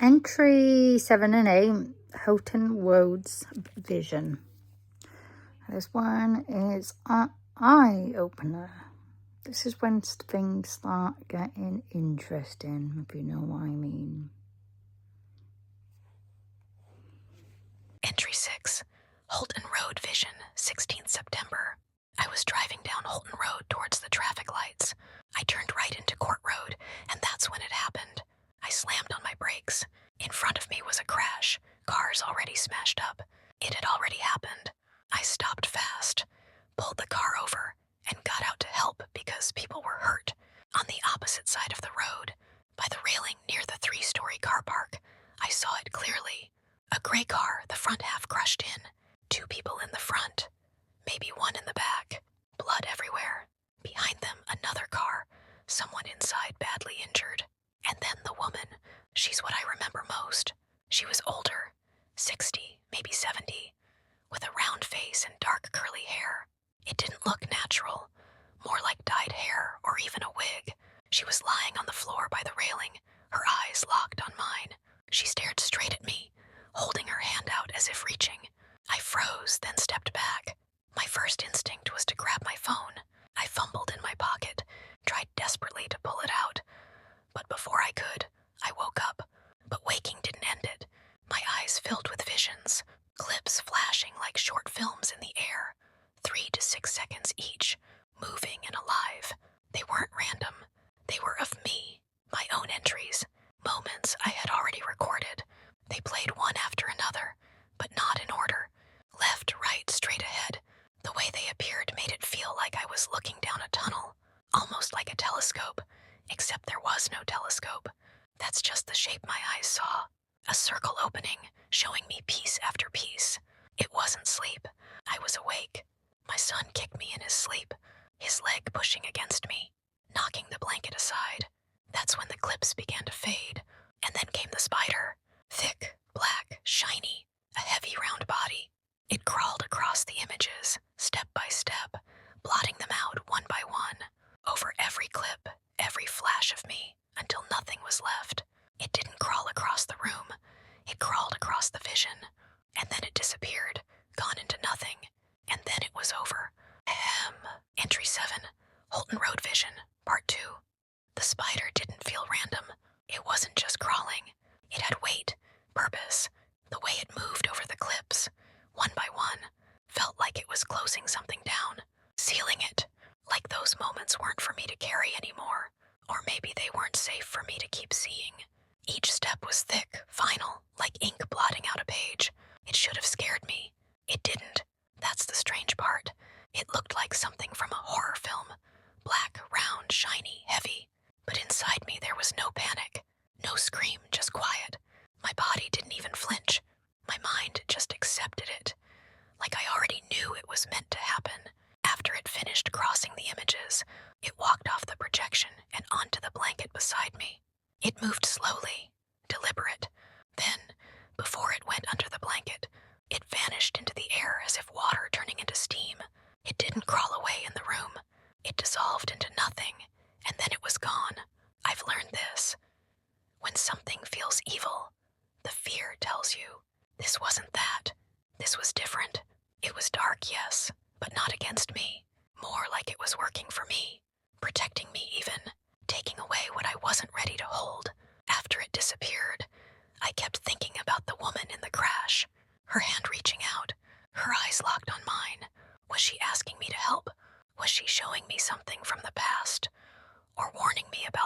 Entry 7 and 8, Holton Road's Vision. This one is an eye-opener. This is when things start getting interesting, if you know what I mean. Entry 6, Holton Road Vision, 16th September. I was driving down Holton Road towards the traffic lights. I turned right into Court Road, and that's when it happened. I slammed on my brakes. In front of me was a crash, cars already smashed up. It had already happened. I stopped fast, pulled the car over, and got out to help because people were hurt. On the opposite side of the road, by the railing near the 3-story car park, I saw it clearly. A gray car, the front half crushed in. 2 people in the front, maybe one in the back. Blood everywhere. Behind them, another car, someone inside badly injured. And then the woman, she's what I remember most. She was older, 60, maybe 70, with a round face and dark curly hair. It didn't look natural, more like dyed hair or even a wig. She was lying on the floor by the railing, her eyes locked on mine. She stared straight at me, holding her hand out as if reaching. I froze, then stepped back. My first instinct was to grab my phone. I fumbled in my pocket, tried desperately to pull it out. But before I could, I woke up. But waking didn't end it. My eyes filled with visions, clips flashing like short films in the air, 3 to 6 seconds each, moving and alive. They weren't random. They were of me, my own entries, moments I had already recorded. They played one after another, but not in order. Left, right, straight ahead. The way they appeared made it feel like I was looking down a tunnel, almost like a telescope, except there was no telescope. That's just the shape my eyes saw. A circle opening, showing me piece after piece. It wasn't sleep. I was awake. My son kicked me in his sleep, his leg pushing against me, knocking the blanket aside. That's when the clips began to fade, and then came the spider. Thick, black, shiny, a heavy round body. It crawled across the images, step by step, blotting them out one by one, over every clip, every flash of me, until nothing was left. It didn't crawl across the room. It crawled across the vision, and then it disappeared, gone into nothing, and then it was over. Entry 7, Holton Road Vision, Part 2. The spider didn't feel random. It wasn't just crawling. It had weight, purpose. The way it moved over the clips, one by one, felt like it was closing something down, sealing it, like those moments weren't for me to carry anymore, or maybe they weren't safe for me to keep seeing. Each step was thick, final, like ink blotting out a page. It should have scared me. It didn't. That's the strange part. It looked like something from a horror film. Black, round, shiny, heavy. But inside me there was no panic, no scream, just quiet. My body didn't even flinch. My mind just accepted it, like I already knew it was meant to happen. After it finished crossing the images, it walked off the projection and onto the blanket beside me. It moved slowly, deliberate. Then, before it went under the blanket, it vanished into the air as if water turning into steam. It didn't crawl away in the room. It dissolved into nothing, and then it was gone. I've learned this. When something feels evil, the fear tells you, this wasn't that. This was different. It was dark, yes, but not against me. More like it was working for me, protecting me even, taking away what I wasn't ready to hold. After it disappeared, I kept thinking about the woman in the crash, her hand reaching out, her eyes locked on mine. Was she asking me to help? Was she showing me something from the past? Or warning me about